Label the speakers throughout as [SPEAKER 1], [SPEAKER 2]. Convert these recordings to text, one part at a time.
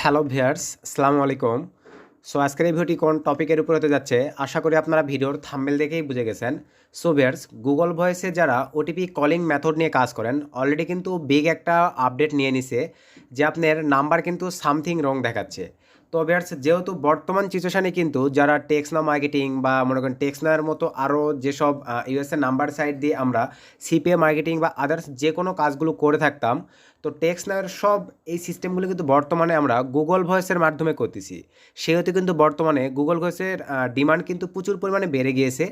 [SPEAKER 1] Hello viewers, আসসালামু আলাইকুম। So আজকের এই ভিডিওটি কোন টপিকের উপর হতে যাচ্ছে আশা করি আপনারা ভিডিওর থাম্বনেল দেখেই বুঝে গেছেন। সো ভিউয়ার্স, গুগল ভয়েসে যারা ওটিপি কলিং মেথড নিয়ে কাজ করেন অলরেডি কিন্তু বিগ একটা আপডেট নিয়ে নিছে যে আপনার নাম্বার কিন্তু সামথিং রং দেখাচ্ছে। তো ভিউয়ার্স, যেহেতু বর্তমান সিচুয়েশানে কিন্তু যারা টেক্সনাও মার্কেটিং বা মনে করেন টেক্সনার মতো আরও যেসব ইউএসএ নাম্বার সাইট দিয়ে আমরা সিপিএ মার্কেটিং বা আদার্স যে কোনো কাজগুলো করে থাকতাম, তো টেক্সনার সব এই সিস্টেমগুলো কিন্তু বর্তমানে আমরা গুগল ভয়েসের মাধ্যমে করতেছি। সেহেতু কিন্তু বর্তমানে গুগল ভয়েসের ডিমান্ড কিন্তু প্রচুর পরিমাণে বেড়ে গিয়েছে।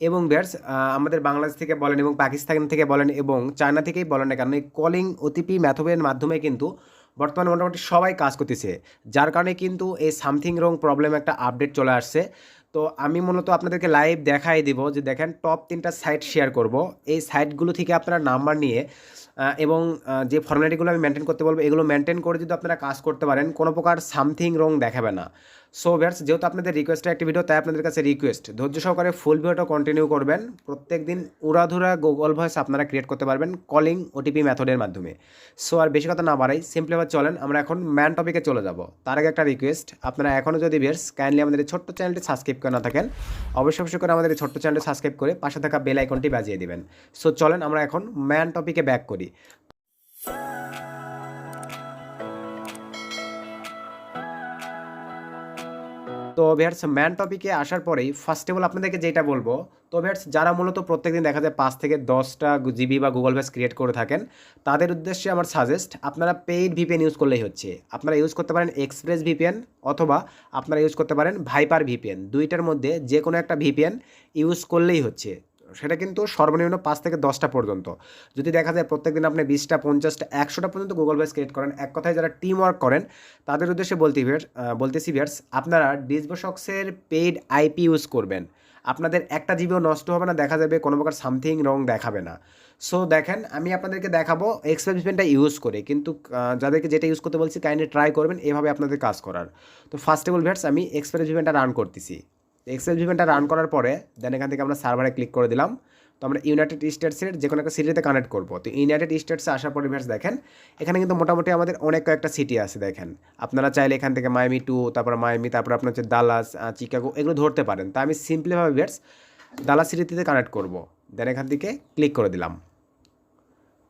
[SPEAKER 1] এবং ভিউয়ার্স, আমাদের বাংলাদেশ থেকে বলেন এবং পাকিস্তান থেকে বলেন এবং চায়না থেকেই বলেন না কেন, এই কলিং ওটিপি মেথডের মাধ্যমে কিন্তু বর্তমানে মোটামুটি সবাই কাজ করতেছে। যার কারণে কিন্তু এই সামথিং রং প্রবলেম একটা আপডেট চলে আসছে। তো আমি মূলত আপনাদেরকে লাইভ দেখাই দিব যে দেখেন টপ 3টা সাইট শেয়ার করব। এই সাইটগুলো থেকে আপনারা নাম্বার নিয়ে এবং যে ফর্মালিটিগুলো আমি মেনটেন করতে বলবো এগুলো মেনটেন করে যদি আপনারা কাজ করতে পারেন কোনো প্রকার সামথিং রং দেখাবে না। সো ভিউয়ার্স, যেহেতু আপনাদের রিকোয়েস্টের একটি ভিডিও তাই আপনাদের কাছে রিকোয়েস্ট ধৈর্য সহকারে ফুল ভিডিওটা কন্টিনিউ করবেন। প্রত্যেক দিন উড়াধুরা গুগল ভয়েস আপনারা ক্রিয়েট করতে পারবেন কলিং ওটিপি মেথডের মাধ্যমে। সো আর বেশি কথা না বাড়াই, সিম্পলি আবার চলেন আমরা এখন ম্যান টপিকে চলে যাব। তার আগে একটা রিকোয়েস্ট, আপনারা এখনও যদি ভিউয়ার্স কাইন্ডলি আমাদের এই ছোট্ট চ্যানেলটি সাবস্ক্রাইব করে না থাকেন অবশ্যই করে আমাদের এই ছোট্ট চ্যানেলটি সাবস্ক্রাইব করে পাশে থাকা বেল আইকনটি বাজিয়ে দিবেন। সো চলেন আমরা এখন ম্যান টপিকে ব্যাক করি। তো ভিউয়ার্স, ম্যান টপিকে আসার পরেই ফার্স্ট অফ অল আপনাদেরকে যেটা বলবো, তো ভিউয়ার্স যারা মূলত প্রত্যেকদিন দেখা যায় 5 থেকে 10টা জিবি বা গুগল ভয়েস ক্রিয়েট করে থাকেন, তাদের উদ্দেশ্যে আমার সাজেস্ট আপনারা পেইড ভিপিএন ইউজ করলেই হচ্ছে। আপনারা ইউজ করতে পারেন এক্সপ্রেস ভিপিএন অথবা আপনারা ইউজ করতে পারেন ভাইপার ভিপিএন। দুইটার মধ্যে যে কোনো একটা ভিপিএন ইউজ করলেই হচ্ছে। সেটা কিন্তু সর্বনিম্ন 5 থেকে 10টা পর্যন্ত। যদি দেখা যায় প্রত্যেকদিন আপনি 20টা 50টা 100টা পর্যন্ত গুগল ভয়েস ক্রিয়েট করেন, এক কথায় যারা টিম ওয়ার্ক করেন তাদের উদ্দেশ্যে বলতেছি ভিউয়ার্স, আপনারা ডিসবক্সের পেইড আইপি ইউজ করবেন। আপনাদের একটা জিবিও নষ্ট হবে না, দেখা যাবে কোনো প্রকার সামথিং রং দেখাবে না। সো দেখেন আমি আপনাদেরকে দেখাবো এক্সপ্রেস ভিপিএনটা ইউজ করে, কিন্তু যাদেরকে যেটা ইউজ করতে বলছি কাইন্ডলি ট্রাই করবেন এভাবে আপনাদের কাজ করার। তো ফার্স্ট অফ অল ভিউয়ার্স, আমি এক্সপ্রেস ভিপিএনটা রান করতেছি। এক্সেল ভিপিএনটা রান করার পরে দেন এখান থেকে আমরা সার্ভারে ক্লিক করে দিলাম। তো আমরা ইউনাইটেড স্টেটসের যে কোনো একটা সিটিতে কানেক্ট করবো। তো ইউনাইটেড স্টেটসে আসার পরে ভিউয়ার্স দেখেন এখানে কিন্তু মোটামুটি আমাদের অনেক কয়েকটা সিটি আছে। দেখেন আপনারা চাইলে এখান থেকে মায়ামি 2, তারপর মায়ামি, তারপর আপনার হচ্ছে দালাস, চিকাগো এগুলো ধরতে পারেন। তা আমি সিম্পলিভাবে ভিউয়ার্স দালাস সিটিতে কানেক্ট করব। দেন এখান থেকে ক্লিক করে দিলাম।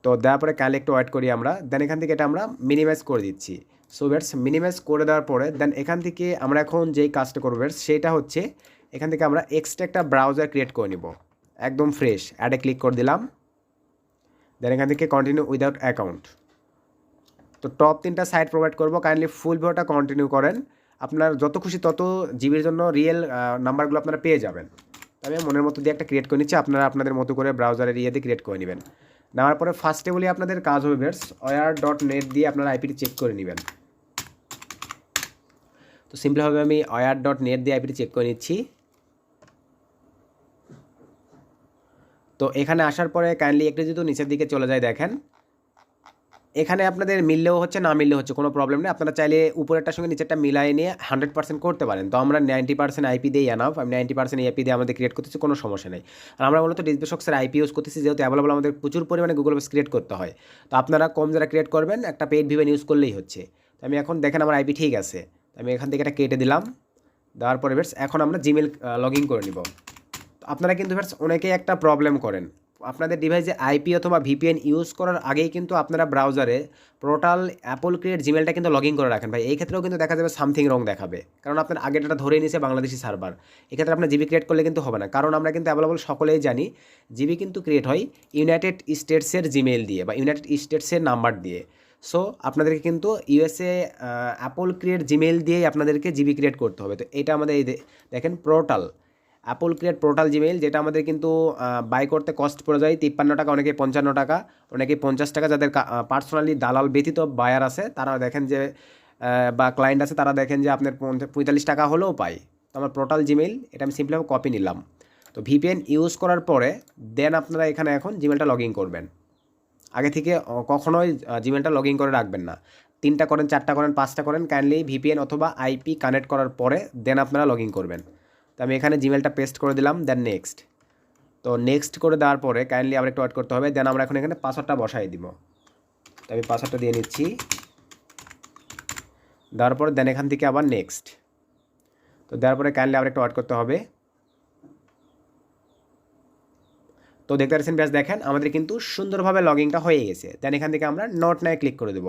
[SPEAKER 1] তো দেওয়ার পরে কাইন্ডলি একটু ওয়েট করি আমরা। দেন এখান থেকে এটা আমরা মিনিমাইজ করে দিচ্ছি। সো ভিউয়ার্স, মিনিমাইজ করে দেওয়ার পরে দেন এখান থেকে আমরা এখন যেই কাজটা করবো ভিউয়ার্স সেটা হচ্ছে এখান থেকে আমরা এক্সট্রা একটা ব্রাউজার ক্রিয়েট করে নিব, একদম ফ্রেশ। অ্যাডে ক্লিক করে দিলাম। দেন এখান থেকে কন্টিনিউ উইদাউট অ্যাকাউন্ট। তো টপ 3টা সাইট প্রোভাইড করবো, কাইন্ডলি ফুল ভিডিওটা কন্টিনিউ করেন। আপনার যত খুশি তত জিবির জন্য রিয়েল নাম্বারগুলো আপনারা পেয়ে যাবেন। আমি মনের মতো দিয়ে একটা ক্রিয়েট করে নিচ্ছি, আপনারা আপনাদের মতো করে ব্রাউজারের ইয়েতে ক্রিয়েট করে নেবেন। নেওয়ার পরে ফার্স্টে বলি আপনাদের কাজ হবে ভিউয়ার্স ওয়ার.নেট দিয়ে আপনারা আইপিটি চেক করে নেবেন। তো সিম্পলিভাবে আমি ওয়ার.নেট দিয়ে আইপিটি চেক করে নিচ্ছি। তো এখানে আসার পরে কাইন্ডলি একটু যদি নিচের দিকে চলে যায়, দেখেন এখানে আপনাদের মিললেও হচ্ছে না মিললেও হচ্ছে কোনো প্রবলেম নেই। আপনারা চাইলে উপরেরটার সঙ্গে নিচেরটা মিলাই নিয়ে 100% করতে পারেন। তো আমরা 90% আইপি দিয়েই এনাফ, আমি 90% আইপি দিয়ে আমাদের ক্রিয়েট করতেছি, কোনো সমস্যা নেই। আর আমরা মূলত ডিসবক্সের আইপি ইউজ করতেছি, যেহেতু অ্যাভেলেবল আমাদের প্রচুর পরিমাণে গুগল ভয়েস ক্রিয়েট করতে হয়। তো আপনারা কম যারা ক্রিয়েট করবেন একটা পেইড ভিপিএন ইউজ করলেই হচ্ছে। তো আমি এখন দেখেন আমার আইপি ঠিক আছে, আমি এখান থেকে এটা কেটে দিলাম। দেওয়ার পরে ভিউয়ার্স এখন আমরা জিমেল লগ ইন করে নিব। আপনারা কিন্তু ভিউয়ার্স অনেকেই একটা প্রবলেম করেন, আপনাদের ডিভাইসে আইপি অথবা ভিপিএন ইউজ করার আগেই কিন্তু আপনারা ব্রাউজারে পোর্টাল অ্যাপল ক্রিয়েট জিমেলটা কিন্তু লগ ইন করে রাখেন ভাই। এই ক্ষেত্রেও কিন্তু দেখা যাবে সামথিং রং দেখাবে, কারণ আপনার আগে ডাটা ধরে নিয়েছে বাংলাদেশি সার্ভার। এক্ষেত্রে আপনার জিবি ক্রিয়েট করলে কিন্তু হবে না, কারণ আমরা কিন্তু অ্যাভেলেবল সকলেই জানি জিবি কিন্তু ক্রিয়েট হয় ইউনাইটেড স্টেটসের জিমেল দিয়ে বা ইউনাইটেড স্টেটসের নাম্বার দিয়ে। সো আপনাদেরকে কিন্তু ইউএসএ অ্যাপল ক্রিয়েট জিমেল দিয়েই আপনাদেরকে জিবি ক্রিয়েট করতে হবে। তো এটা আমাদের এই দেখেন portal Apple create portal Gmail, যেটা আমাদের কিন্তু বাই করতে কস্ট পড়ে যায় 53 টাকা, অনেকে 55 টাকা, অনেকে 50 টাকা। যাদের পার্সোনালি দালাল ব্যতীত বায়ার আছে তারা দেখেন যে বা ক্লায়েন্ট আছে তারা দেখেন যে আপনার 45 টাকা হলেও পায়। তো আমার পোর্টাল জিমেইল এটা আমি সিম্পলি কপি নিলাম। তো ভিপিএন ইউজ করার পরে দেন আপনারা এখানে এখন জিমেলটা লগ ইন করবেন। আগে থেকে কখনোই জিমেলটা লগ ইন করে রাখবেন না। 3টা করেন, 4টা করেন, 5টা করেন, কাইন্ডলি ভিপিএন অথবা আইপি কানেক্ট করার পরে দেন আপনারা লগ ইন করবেন। তো আমি এখানে জিমেলটা পেস্ট করে দিলাম, দেন নেক্সট। তো নেক্সট করে দেওয়ার পরে কাইন্ডলি আবার একটু ওয়েট করতে হবে। দেন আমরা এখন এখানে পাসওয়ার্ডটা বসাই দিব। তো আমি পাসওয়ার্ডটা দিয়ে নিচ্ছি। দেওয়ার পরে দেন এখান থেকে আবার নেক্সট। তো দেওয়ার পরে কাইন্ডলি আবার একটা ওয়েট করতে হবে। তো দেখতে পাচ্ছেন ব্যাস দেখেন আমাদের কিন্তু সুন্দরভাবে লগইনটা হয়ে গেছে। দেন এখান থেকে আমরা নট নাও ক্লিক করে দেব।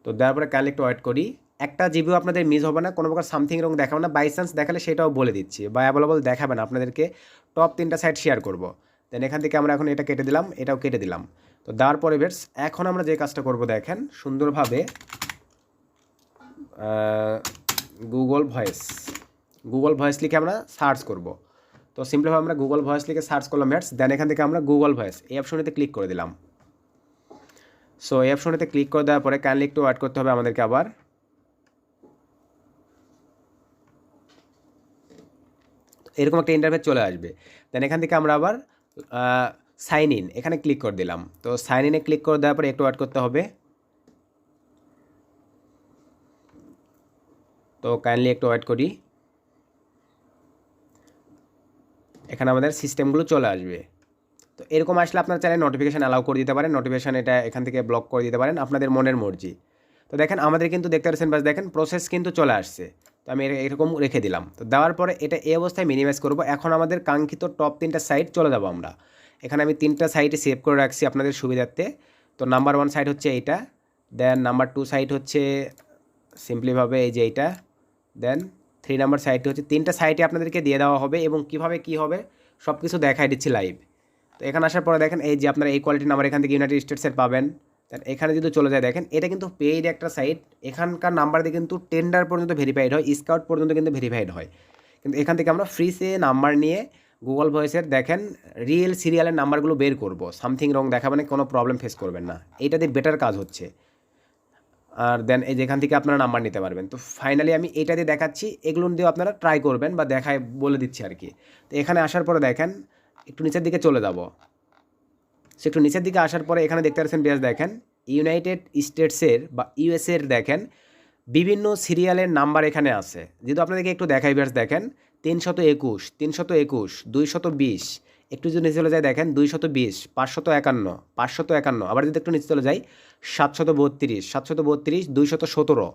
[SPEAKER 1] তো দেওয়ার পরে কাইন্ডলি একটু ওয়েট করি। একটা জিবিও আপনাদের মিস হবে না, কোনো প্রকার সামথিং রং দেখাবে না। বাই চান্স দেখালে সেটাও বলে দিচ্ছি, বা অ্যাভেলেবল দেখাবে না, আপনাদেরকে টপ 3টা সাইট শেয়ার করব। দেন এখান থেকে আমরা এখন এটা কেটে দিলাম, এটাও কেটে দিলাম। তো দেওয়ার পরে বেশ এখন আমরা যে কাজটা করব দেখেন সুন্দরভাবে গুগল ভয়েস লিখে আমরা সার্চ করব। তো সিম্পলিভাবে আমরা গুগল ভয়েস লিখে সার্চ করলাম ব্যাটস। দেন এখান থেকে আমরা গুগল ভয়েস এই অপশনেতে ক্লিক করে দিলাম। সো এই অপশনেতে ক্লিক করে দেওয়ার পরে কাইন্ডলি একটু ওয়েট করতে হবে আমাদেরকে আবার। এরকম একটা ইন্টারফেস চলে আসবে। দেন এখান থেকে আমরা আবার সাইন ইন এখানে ক্লিক করে দিলাম। তো সাইন ইনে ক্লিক করে দেওয়ার পরে একটু ওয়েট করতে হবে। তো কাইন্ডলি একটু ওয়েট করি। এখানে আমাদের সিস্টেমগুলো চলে আসবে। তো এরকম আসলে আপনার চাইলে নোটিফিকেশান অ্যালাউ করে দিতে পারেন, নোটিফিকেশান এটা এখান থেকে ব্লক করে দিতে পারেন, আপনাদের মনের মর্জি। তো দেখেন আমাদের কিন্তু দেখতে পাচ্ছেন বাস দেখেন প্রসেস কিন্তু চলে আসছে। তো আমি এরকম রেখে দিলাম। তো দেওয়ার পরে এটা এই অবস্থায় মিনিমাইজ করব। এখন আমাদের কাঙ্ক্ষিত টপ 3টা সাইট চলে যাব আমরা। এখানে আমি 3টা সাইটে সেভ করে রাখছি আপনাদের সুবিধার্থে। তো নাম্বার 1 সাইট হচ্ছে এইটা, দেন নাম্বার 2 সাইট হচ্ছে সিম্পলিভাবে এই যে এইটা, দেন 3 নাম্বার সাইটটি হচ্ছে। 3টা সাইটে আপনাদেরকে দিয়ে দেওয়া হবে এবং কীভাবে কী হবে সব কিছু দেখাই দিচ্ছি লাইভ। তো এখানে আসার পরে দেখেন এই যে আপনারা এই কোয়ালিটি নাম্বার এখান থেকে ইউনাইটেড স্টেটসের পাবেন। দেন এখানে যদি চলে যায় দেখেন এটা কিন্তু পেইড একটা সাইট। এখানকার নাম্বার দিয়ে কিন্তু টেন্ডার পর্যন্ত ভেরিফাইড হয়, স্কাউট পর্যন্ত কিন্তু ভেরিফাইড হয়। কিন্তু এখান থেকে আমরা ফ্রিতে নাম্বার নিয়ে গুগল ভয়েসের দেখেন রিয়েল সিরিয়ালের নাম্বারগুলো বের করব। সামথিং রং দেখাবে না, কোনো প্রবলেম ফেস করবেন না, এইটা দিয়ে বেটার কাজ হচ্ছে। আর দেন এই যেখান থেকে আপনারা নাম্বার নিতে পারবেন। তো ফাইনালি আমি এটা দিয়ে দেখাচ্ছি, এগুলো দিয়েও আপনারা ট্রাই করবেন বা দেখায় বলে দিচ্ছি আর কি। তো এখানে আসার পরে দেখেন একটু নিচের দিকে চলে যাব। সে একটু নিচের দিকে আসার পরে এখানে দেখতে পাচ্ছেন বেশ দেখেন ইউনাইটেড স্টেটসের বা ইউএসএর দেখেন বিভিন্ন সিরিয়ালের নাম্বার এখানে আছে। যেহেতু আপনাদেরকে একটু দেখাই বেশ দেখেন 321, 321, 220, একটু যদি নিচে চলে যায় দেখেন 220, 551, 551, আবার যদি একটু নিচে চলে যাই 732, 732, 217,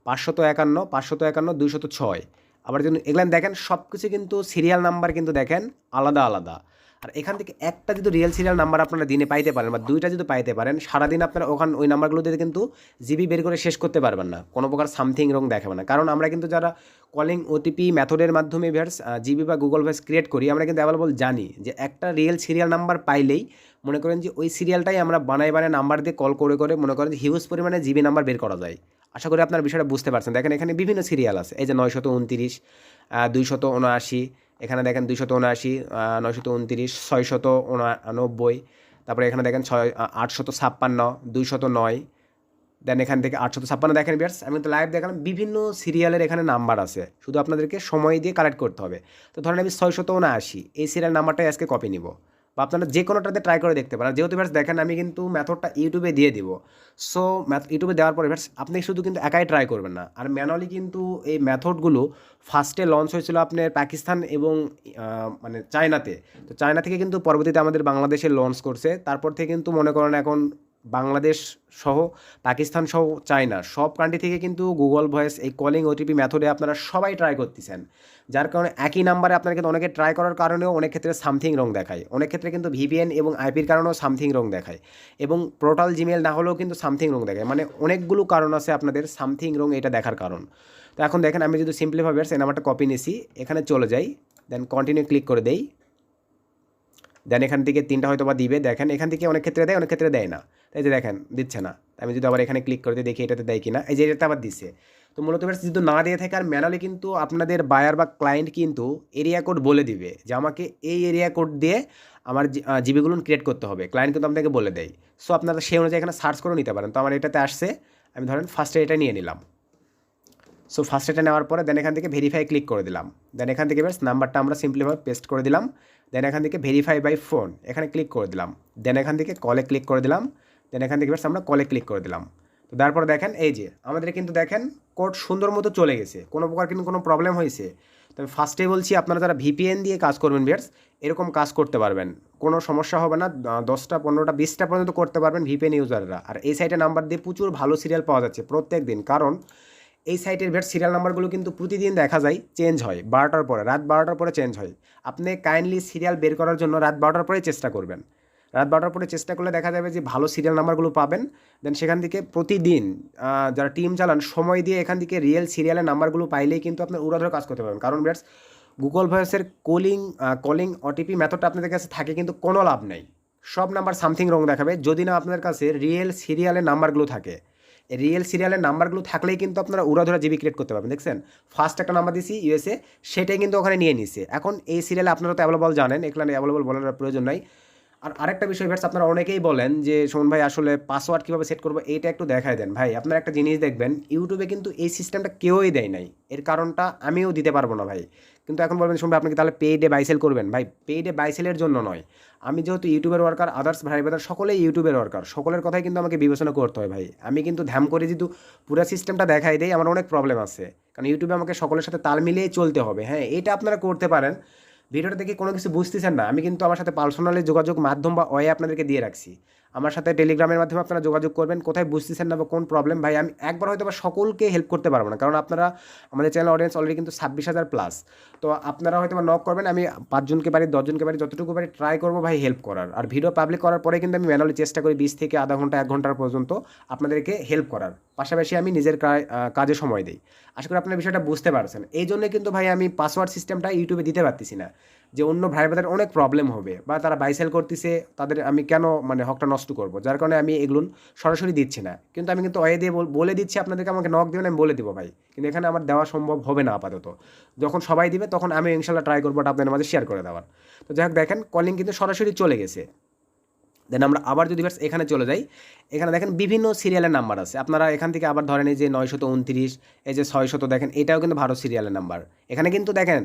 [SPEAKER 1] 551, 551, 206, আবার যদি এগুলো দেখেন সব কিছু কিন্তু সিরিয়াল নাম্বার কিন্তু দেখেন আলাদা আলাদা। আর এখান থেকে একটা যদি রিয়েল সিরিয়াল নাম্বার আপনারা দিনে পাইতে পারেন বা 2টা যদি পাইতে পারেন, সারাদিন আপনারা ওখানে ওই নাম্বারগুলো দিয়ে কিন্তু জিবি বের করে শেষ করতে পারবেন না, কোনো প্রকার সামথিং রং দেখাবে না। কারণ আমরা কিন্তু যারা কলিং ওটিপি মেথডের মাধ্যমে ভিউয়ার্স জিবি বা গুগল ভয়েস ক্রিয়েট করি, আমরা কিন্তু অ্যাভেলেবল জানি যে একটা রিয়েল সিরিয়াল নাম্বার পাইলেই মনে করেন যে ওই সিরিয়ালটাই আমরা বানায় নাম্বার দিয়ে কল করে করে মনে করেন যে হিউজ পরিমাণে জিবি নাম্বার বের করা যায়। আশা করি আপনার বিষয়টা বুঝতে পারছেন। দেখেন এখানে বিভিন্ন সিরিয়াল আছে, এই যে 929, 279, এখানে দেখেন 279, 929, 690, তারপরে এখানে দেখেন 856, 209, দেন এখান থেকে 856 দেখেন বিয়ার্স। আমি তো লাইভ দেখালাম বিভিন্ন সিরিয়ালের এখানে নাম্বার আছে, শুধু আপনাদেরকে সময় দিয়ে কালেক্ট করতে হবে। তো ধরেন আমি 679 এই সিরিয়াল নাম্বারটাই আজকে কপি নিব, বা আপনারা যে কোনোটাতে ট্রাই করে দেখতে পারেন। যেহেতু বিয়ার্স দেখেন আমি কিন্তু মেথডটা ইউটিউবে দিয়ে দিব। সো ইউটিউবে দেওয়ার পরে বিয়ার্স আপনি শুধু কিন্তু একাই ট্রাই করবেন না, আর ম্যানুয়ালি কিন্তু এই মেথডগুলো ফার্স্টে লঞ্চ হয়েছিল আপনার পাকিস্তান এবং মানে চায়নাতে। তো চায়না থেকে কিন্তু পরবর্তীতে আমাদের বাংলাদেশে লঞ্চ করছে। তারপর থেকে কিন্তু মনে করেন এখন বাংলাদেশ সহ পাকিস্তান সহ চায়না সব কান্ট্রি থেকে কিন্তু গুগল ভয়েস এই কলিং ওটিপি মেথডে আপনারা সবাই ট্রাই করতেছেন। যার কারণে একই নাম্বারে আপনারা কিন্তু অনেকে ট্রাই করার কারণেও অনেক ক্ষেত্রে সামথিং রং দেখায়, অনেক ক্ষেত্রে কিন্তু ভিপিএন এবং আইপির কারণেও সামথিং রং দেখায়, এবং পোর্টাল জিমেল না হলেও কিন্তু সামথিং রং দেখায়। মানে অনেকগুলো কারণ আছে আপনাদের সামথিং রং এটা দেখার কারণ। তো এখন দেখেন আমি যদি সিম্পলিভাবে এই নাম্বারটা কপি নিছি, এখানে চলে যাই, দেন কন্টিনিউ ক্লিক করে দেই। দেন এখান থেকে 3টা হয়তো বা দিবে, দেখেন এখান থেকে অনেক ক্ষেত্রে দেয় অনেক ক্ষেত্রে দেয় না। তাই যে দেখেন দিচ্ছে না, আমি যদি আবার এখানে ক্লিক করে দেখি এটাতে দেয় কিনা, এই যে এটাতে আবার দিচ্ছে। তো মূলত যদি না দিয়ে থাকে আর ম্যানুয়ালি কিন্তু আপনাদের বায়ার বা ক্লায়েন্ট কিন্তু এরিয়া কোড বলে দিবে যে আমাকে এই এরিয়া কোড দিয়ে আমার জিবিগুলো ক্রিয়েট করতে হবে, ক্লায়েন্ট কিন্তু আপনাকে বলে দেয়। সো আপনারা সেই অনুযায়ী এখানে সার্চ করে নিতে পারেন। তো আমার এটাতে আসছে, আমি ধরেন ফার্স্টে এটা নিয়ে নিলাম। সো ফার্স্ট এটা নেওয়ার পরে দেন এখান থেকে ভেরিফাই ক্লিক করে দিলাম। দেন এখান থেকে বেশ নাম্বারটা আমরা সিম্পলিভাবে পেস্ট করে দিলাম। দেন এখান থেকে ভেরিফাই বাই ফোন এখানে ক্লিক করে দিলাম। দেন এখান থেকে কলে ক্লিক করে দিলাম। দেন এখান থেকে বেশ আমরা কলে ক্লিক করে দিলাম। তো তারপর দেখেন এই যে আমাদের কিন্তু দেখেন কোড সুন্দর মতো চলে গেছে, কোনো প্রকার কিন্তু কোনো প্রবলেম হয়েছে। তবে ফার্স্টে বলছি আপনারা যারা ভিপিএন দিয়ে কাজ করবেন ভিউয়ার্স, এরকম কাজ করতে পারবেন, কোনো সমস্যা হবে না। 10টা 15টা 20টা পর্যন্ত করতে পারবেন ভিপিএন ইউজাররা। আর এই সাইটে নাম্বার দিয়ে প্রচুর ভালো সিরিয়াল পাওয়া যাচ্ছে প্রত্যেক দিন, কারণ এই সাইটের সিরিয়াল নাম্বারগুলো কিন্তু প্রতিদিন দেখা যায় চেঞ্জ হয় 12টার পরে, রাত 12টার পরে চেঞ্জ হয়। আপনি কাইন্ডলি সিরিয়াল বের করার জন্য রাত 12টার পরেই চেষ্টা করবেন। রাত 12টার পরে চেষ্টা করলে দেখা যাবে যে ভালো সিরিয়াল নাম্বারগুলো পাবেন। দেন সেখান থেকে প্রতিদিন যারা টিম চালান সময় দিয়ে এখান থেকে রিয়েল সিরিয়ালের নাম্বারগুলো পাইলেই কিন্তু আপনার উড়াধুরা কাজ করতে পারবেন। কারণ ভিউয়ার্স, গুগল ভয়েসের কলিং ওটিপি মেথডটা আপনাদের কাছে থাকে কিন্তু কোনো লাভ নেই। সব নাম্বার সামথিং রং দেখাবে যদি না আপনাদের কাছে রিয়েল সিরিয়ালের নাম্বারগুলো থাকে। রিয়েল সিরিয়ালের নাম্বারগুলো থাকলেই কিন্তু আপনারা উড়াধুরা জিবি ক্রিয়েট করতে পারবেন। দেখছেন, ফার্স্ট একটা নাম্বার দিছি ইউএসএ, সেটাই কিন্তু ওখানে নিয়ে নিছে। এখন এই সিরিয়ালে আপনারা তো অ্যাভেলেবল জানেন, এখানে অ্যাভেলেবল বলার প্রয়োজন নাই। আর আরেকটা বিষয় ভিউয়ার্স, আপনারা অনেকেই বলেন যে সুমন ভাই আসলে পাসওয়ার্ড কীভাবে সেট করবো, এইটা একটু দেখায় দেন। ভাই আপনারা একটা জিনিস দেখবেন, ইউটিউবে কিন্তু এই সিস্টেমটা কেউই দেয় নাই। এর কারণটা আমিও দিতে পারবো না ভাই। কিন্তু এখন বলবেন শুনবে আপনি কি তাহলে পেইডে বাইসেল করবেন? ভাই পেইডে বাইসেলের জন্য নয়, আমি যেহেতু ইউটিউবের ওয়ার্কার, আদার্স ভাই ব্রাদার সকলেই ইউটিউবের ওয়ার্কার, সকলের কথাই কিন্তু আমাকে বিবেচনা করতে হয় ভাই। আমি কিন্তু ধ্যাম করে যেহেতু পুরো সিস্টেমটা দেখাই দেয়, আমার অনেক প্রবলেম আছে, কারণ ইউটিউবে আমাকে সকলের সাথে তাল মিলিয়েই চলতে হবে। হ্যাঁ, এটা আপনারা করতে পারেন। ভিডিওটা দেখে কোনো কিছু বুঝতেছেন না, আমি কিন্তু আমার সাথে পার্সোনালি যোগাযোগ মাধ্যম বা ওয়ে আপনাদেরকে দিয়ে রাখছি। আমার সাথে টেলিগ্রামের মাধ্যমে আপনারা যোগাযোগ করবেন, কোথায় বুঝতেছেন না বা কোন প্রবলেম। ভাই আমি একবার হয়তো বা সকলকে হেল্প করতে পারবো না, কারণ আপনারা আমাদের চ্যানেল অডিয়েন্স অলরেডি কিন্তু 26,000 প্লাস। তো আপনারা হয়তো বা নক করবেন, আমি 5 জনকে পারি 10 জনকে পারি যতটুকু পারি ট্রাই করবো ভাই হেল্প করার। আর ভিডিও পাবলিক করার পরে কিন্তু আমি ম্যানুয়ালি চেষ্টা করি 20 থেকে আধা ঘন্টা 1 ঘন্টার পর্যন্ত আপনাদেরকে হেল্প করার, পাশাপাশি আমি নিজের কাজে সময় দিই। আশা করি আপনার বিষয়টা বুঝতে পারছেন। এই জন্য কিন্তু ভাই আমি পাসওয়ার্ড সিস্টেমটা ইউটিউবে দিতে পারতেছি না, যে অন্য ভাই বোনদের অনেক প্রবলেম হবে বা তারা বাইসেল করতেছে, তাদের আমি কেন মানে হকটা নষ্ট করব, যার কারণে আমি এগুলো সরাসরি দিচ্ছি না। কিন্তু আমি কিন্তু ওয়ে দিয়ে বলে দিচ্ছি আপনাদেরকে, আমাকে নক দেবেন আমি বলে দিব ভাই, কিন্তু এখানে আমার দেওয়া সম্ভব হবে না আপাতত। যখন সবাই দিবে তখন আমি ইনশাল্লাহ ট্রাই করবো আপনাদের মাঝে শেয়ার করে দেওয়ার। তো যাই হোক, দেখেন কলিং কিন্তু সরাসরি চলে গেছে। দেন আমরা আবার যদি এখানে চলে যাই, এখানে দেখেন বিভিন্ন সিরিয়ালের নাম্বার আছে। আপনারা এখান থেকে আবার ধরেন এই যে 929, এই যে 600, দেখেন এটাও কিন্তু ভারত সিরিয়ালের নাম্বার। এখানে কিন্তু দেখেন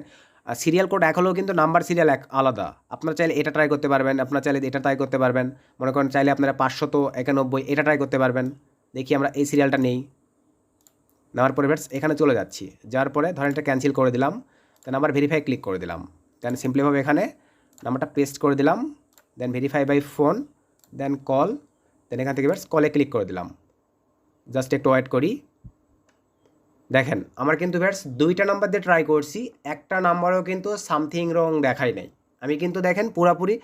[SPEAKER 1] সিরিয়াল কোড এক হলেও কিন্তু নাম্বার সিরিয়াল এক আলাদা। আপনারা চাইলে এটা ট্রাই করতে পারবেন, আপনারা চাইলে এটা ট্রাই করতে পারবেন। মনে করেন চাইলে আপনারা 591 এটা ট্রাই করতে পারবেন। দেখি আমরা এই সিরিয়ালটা নেই, নেওয়ার পরে এখানে চলে যাচ্ছি, যার পরে ধরেন এটা ক্যান্সেল করে দিলাম। দেন আবার ভেরিফাই ক্লিক করে দিলাম। দেন সিম্পলিভাবে এখানে নাম্বারটা পেস্ট করে দিলাম। Then verify by phone, then call. Then এখান থেকে কলে ক্লিক করে দিলাম। জাস্ট একটু ওয়েট করি। দেখেন আমার কিন্তু দুইটা নাম্বার দিয়ে ট্রাই করছি, একটা নাম্বারও কিন্তু সামথিং রং দেখাই নাই। আমি কিন্তু দেখেন পুরাপুরি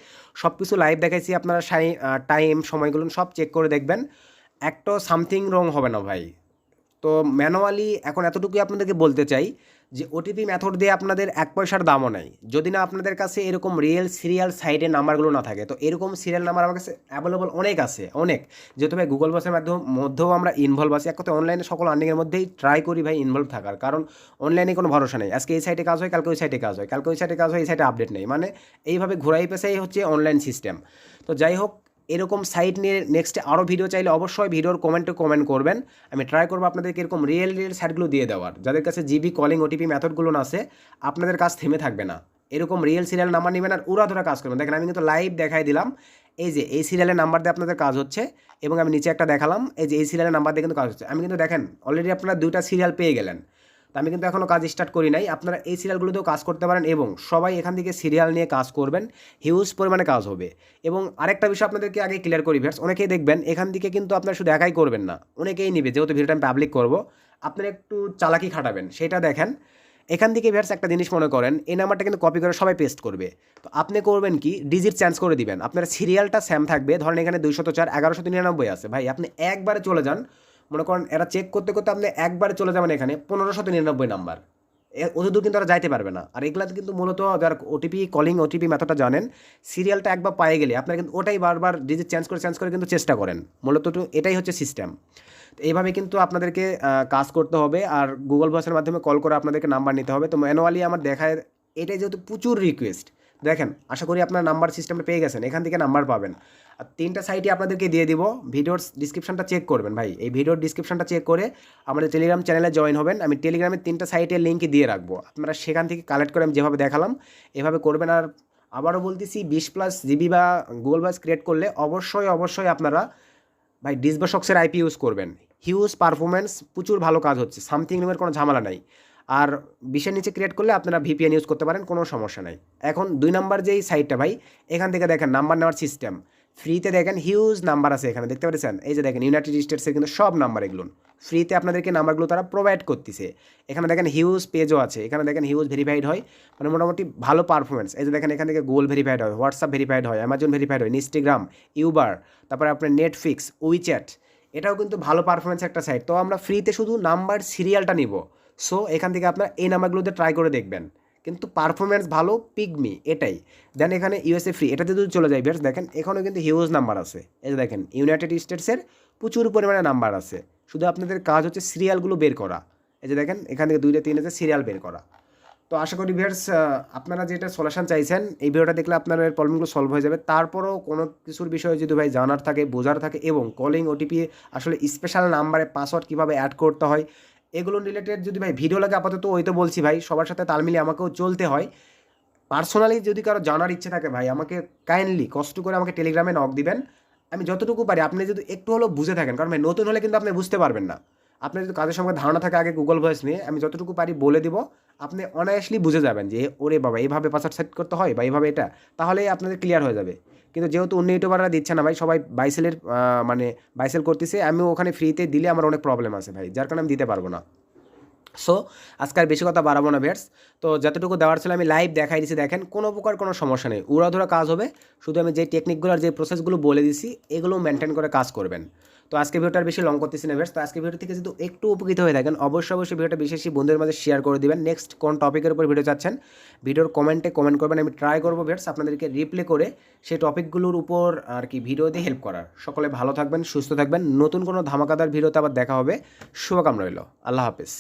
[SPEAKER 1] সব কিছু লাইভ দেখাইছি, আপনারা টাইম সময়গুলো সব চেক করে দেখবেন, একটা সামথিং রং হবে না ভাই। তো ম্যানুয়ালি এখন এতটুকুই আপনাদেরকে বলতে চাই যে ওটিপি মেথড দিয়ে আপনাদের 1 পয়সার দামও নাই, যদি না আপনাদের কাছে এরকম রিয়েল সিরিয়াল সাইটের নাম্বারগুলো না থাকে। তো এরকম সিরিয়াল নাম্বার আমার কাছে অ্যাভেলেবল অনেক আছে, অনেক। যেহেতু ভাই গুগল ভয়েসের মধ্যেও আমরা ইনভলভ আছি, এক কথা অনলাইনে সকল আর্নিংয়ের মধ্যেই ট্রাই করি ভাই ইনভলভ থাকার, কারণ অনলাইনে কোনো ভরসা নেই। আজকে এই সাইটে কাজ হয়, কালকে ওই সাইটে কাজ হয়, কালকে ওই সাইটে কাজ হয়, এই সাইটে আপডেট নেই, মানে এইভাবে ঘোরাই পেছাই হচ্ছে অনলাইন সিস্টেম। তো যাই হোক, এরকম সাইট নিয়ে নেক্সটে আরও ভিডিও চাইলে অবশ্যই ভিডিওর কমেন্ট করবেন। আমি ট্রাই করবো আপনাদেরকে এরকম রিয়েল সাইটগুলো দিয়ে দেওয়ার, যাদের কাছে জিবি কলিং ওটিপি মেথডগুলো না আছে, আপনাদের কাজ থেমে থাকবে না। এরকম রিয়েল সিরিয়াল নাম্বার নেবেন আর উড়াধুরা কাজ করবেন। দেখেন আমি কিন্তু লাইভ দেখাই দিলাম, এই যে এই সিরিয়ালের নাম্বার দিয়ে আপনাদের কাজ হচ্ছে, এবং আমি নিচে একটা দেখালাম, এই যে এই সিরিয়ালের নাম্বার দিয়ে কিন্তু কাজ হচ্ছে। আমি কিন্তু দেখেন অলরেডি আপনারা 2টা সিরিয়াল পেয়ে গেলেন। তো আমি কিন্তু এখনও কাজ স্টার্ট করি নাই, আপনারা এই সিরিয়ালগুলোতেও কাজ করতে পারেন, এবং সবাই এখান থেকে সিরিয়াল নিয়ে কাজ করবেন, হিউজ পরিমাণে কাজ হবে। এবং আরেকটা বিষয় আপনাদেরকে আগে ক্লিয়ার করি ভিউয়ার্স, অনেকেই দেখবেন এখান থেকে কিন্তু আপনারা শুধু একাই করবেন না, অনেকেই নিবে, যেহেতু ভিডিওটা আমি পাবলিক করবো, আপনারা একটু চালাকি খাটাবেন। সেটা দেখেন এখান থেকে ভিউয়ার্স একটা জিনিস মনে করেন, এই নাম্বারটা কিন্তু কপি করে সবাই পেস্ট করবে। তো আপনি করবেন কি, ডিজিট চেঞ্জ করে দিবেন, আপনার সিরিয়ালটা সেম থাকবে। ধরেন এখানে 204 1199 আছে, ভাই আপনি একবারে চলে যান, মনে করেন এরা চেক করতে করতে আপনি একবারে চলে যাবেন এখানে 1599 নাম্বার, অতদূর কিন্তু তারা যাইতে পারবে না। আর এগুলাতে কিন্তু মূলত যারা ওটিপি মেথডটা জানেন, সিরিয়ালটা একবার পায়ে গেলে আপনারা কিন্তু ওটাই বারবার ডিজিট চেঞ্জ করে কিন্তু চেষ্টা করেন, মূলত এটাই হচ্ছে সিস্টেম। এইভাবে কিন্তু আপনাদেরকে কাজ করতে হবে। আর গুগল ভয়েসের মাধ্যমে কল করে আপনাদেরকে নাম্বার নিতে হবে। তো ম্যানুয়ালি আমার দেখায় এটাই যেহেতু প্রচুর রিকোয়েস্ট, দেখেন আশা করি আপনার নাম্বার সিস্টেমটা পেয়ে গেছেন, এখান থেকে নাম্বার পাবেন। আর 3টা সাইটই আপনাদেরকে দিয়ে দিব, ভিডিওর ডিসক্রিপশনটা চেক করবেন ভাই, এই ভিডিওর ডিসক্রিপশনটা চেক করে আমাদের টেলিগ্রাম চ্যানেলে জয়েন হবেন। আমি টেলিগ্রামের 3টা সাইটের লিঙ্ক দিয়ে রাখবো, আপনারা সেখান থেকে কালেক্ট করে আমি যেভাবে দেখালাম এভাবে করবেন। আর আবারও বলতেছি 20+ জিবি বা গুগল ভয়েস ক্রিয়েট করলে অবশ্যই আপনারা ভাই ডিসবাসক্সের আইপি ইউজ করবেন, হিউজ পারফরমেন্স, প্রচুর ভালো কাজ হচ্ছে, সামথিং রুমের কোনো ঝামেলা নাই। আর 20-এর নিচে ক্রিয়েট করলে আপনারা ভিপিএন ইউজ করতে পারেন, কোনো সমস্যা নাই। এখন 2 নাম্বার যেই সাইটটা ভাই, এখান থেকে দেখেন নাম্বার নেওয়ার সিস্টেম, ফ্রিতে দেখেন হিউজ নাম্বার আছে এখানে, দেখতে পাচ্ছেন? এই যে দেখেন ইউনাইটেড স্টেটসের কিন্তু সব নাম্বার এগুলো ফ্রিতে আপনাদেরকে নাম্বারগুলো তারা প্রোভাইড করতেছে। এখানে দেখেন হিউজ পেজও আছে, এখানে দেখেন হিউজ ভেরিফাইড হয়, মানে মোটামুটি ভালো পারফরমেন্স। এই যে দেখেন এখান থেকে গুগল ভেরিফাইড হয়, হোয়াটসঅ্যাপ ভেরিফাইড হয়, অ্যামাজন ভেরিফাইড হয়, ইনস্টাগ্রাম, ইউবার, তারপরে আপনার নেটফ্লিক্স, উইচ্যাট, এটাও কিন্তু ভালো পারফরমেন্স একটা সাইট। তো আমরা ফ্রিতে শুধু নাম্বার সিরিয়ালটা নিব। সো এখান থেকে আপনার এই নাম্বারগুলোতে ট্রাই করে দেখবেন, কিন্তু পারফরমেন্স ভালো, পিগমি এটাই। দেন এখানে ইউএসএ ফ্রি, এটাতে যদি চলে যায় ভিউয়ার্স, দেখেন এখানেও কিন্তু হিউজ নাম্বার আছে। এই যে দেখেন ইউনাইটেড স্টেটসের প্রচুর পরিমাণে নাম্বার আছে, শুধু আপনাদের কাজ হচ্ছে সিরিয়ালগুলো বের করা। এই যে দেখেন এখান থেকে 2-3 সিরিয়াল বের করা। তো আশা করি ভিউয়ার্স আপনারা যেটা সলিউশন চাইছেন এই ভিডিওটা দেখলে আপনার প্রবলেমগুলো সলভ হয়ে যাবে। তারপরেও কোনো কিছুর বিষয়ে যদি ভাই জানার থাকে, বোঝার থাকে, এবং কলিং ওটিপি আসলে স্পেশাল নাম্বারে পাসওয়ার্ড কীভাবে অ্যাড করতে হয়, এগুলো রিলেটেড যদি ভাই ভিডিও লাগে, আপাতত ওই তো বলছি ভাই, সবার সাথে তাল মিলিয়ে আমাকেও চলতে হয়। পার্সোনালি যদি কারো জানার ইচ্ছে থাকে ভাই, আমাকে কাইন্ডলি কষ্ট করে আমাকে টেলিগ্রামে নক দিবেন। আমি যতটুকু পারি, আপনি যদি একটু হলেও বুঝে থাকেন, কারণ ভাই নতুন হলে কিন্তু আপনি বুঝতে পারবেন না। আপনার যদি কাজের সঙ্গে ধারণা থাকে আগে গুগল ভয়েস নিয়ে, আমি যতটুকু পারি বলে দিব, আপনি অনায়াসলি বুঝে যাবেন যে ওরে বাবা এইভাবে পাসওয়ার্ড সেট করতে হয় বা এইভাবে এটা, তাহলেই আপনাদের ক্লিয়ার হয়ে যাবে। কিন্তু যেহেতু অন্য ইউটিউবাররা দিচ্ছে না ভাই, সবাই বাইসেলের মানে বাইসেল করতেছে, আমিও ওখানে ফ্রিতে দিলে আমার অনেক প্রবলেম আছে ভাই, যার কারণে আমি দিতে পারবো না। সো আজকে আর বেশি কথা বাড়াবো না ভিউয়ার্স, তো যতটুকু দেওয়ার ছিল আমি লাইভ দেখাই দিছি, দেখেন কোনো প্রকার কোনো সমস্যা নেই, উড়াধুরা কাজ হবে। শুধু আমি যে টেকনিকগুলো আর যে প্রসেসগুলো বলে দিছি এগুলো মেনটেন করে কাজ করবেন। তো আজকে ভিডিওটা আর বেশি লং করতেছি না ভিউয়ার্স, তো আজকে ভিডিও থেকে যদি একটু উপকৃত হয়ে থাকেন, অবশ্যই ভিডিওটা বিশেষ বন্ধুদের মাঝে শেয়ার করে দিবেন। নেক্সট কোন টপিকের উপর ভিডিও চাচ্ছেন ভিডিওর কমেন্টে কমেন্ট করবেন, আমি ট্রাই করবো ভিউয়ার্স আপনাদেরকে রিপ্লে করে সেই টপিকগুলোর উপর আর কি ভিডিও দিয়ে হেল্প করার। সকলে ভালো থাকবেন, সুস্থ থাকবেন, নতুন কোনো ধামাকাদার ভিডিওতে আবার দেখা হবে। শুভকামনা রইল, আল্লাহ হাফেজ।